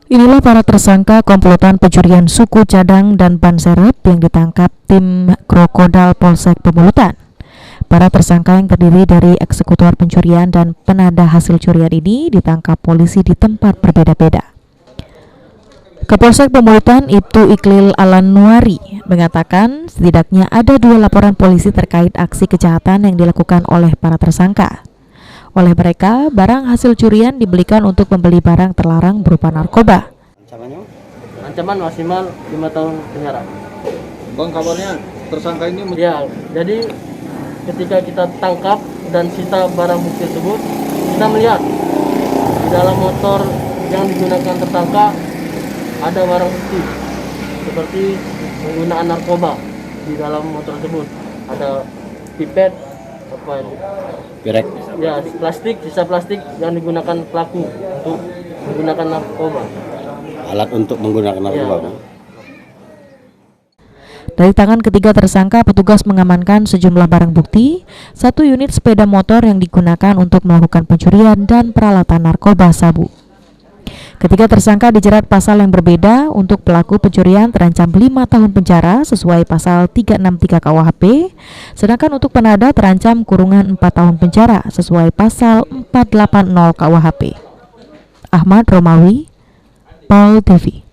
Inilah para tersangka komplotan pencurian suku cadang dan ban serep yang ditangkap tim Krokodal Polsek Pemulutan. Para tersangka yang terdiri dari eksekutor pencurian dan penada hasil curian ini ditangkap polisi di tempat berbeda-beda. Kapolsek Pemulutan Ibtu Iklil Alanuari mengatakan setidaknya ada 2 laporan polisi terkait aksi kejahatan yang dilakukan oleh para tersangka. Oleh mereka, barang hasil curian dibelikan untuk membeli barang terlarang berupa narkoba. Ancaman maksimal 5 tahun penjara. Bang, kabarnya tersangka ini ya, jadi ketika kita tangkap dan sita barang bukti tersebut, kita melihat di dalam motor yang digunakan tersangka ada barang bukti seperti penggunaan narkoba di dalam motor tersebut. Ada pipet, apa itu? Pirek. Ya, plastik, sisa plastik yang digunakan pelaku untuk menggunakan narkoba. Alat untuk menggunakan narkoba. Ya. Dari tangan ketiga tersangka, petugas mengamankan sejumlah barang bukti, 1 unit sepeda motor yang digunakan untuk melakukan pencurian dan peralatan narkoba sabu. Ketiga tersangka dijerat pasal yang berbeda. Untuk pelaku pencurian terancam 5 tahun penjara sesuai pasal 363 KUHP, sedangkan untuk penada terancam kurungan 4 tahun penjara sesuai pasal 480 KUHP. Ahmad Romawi, PAL TV.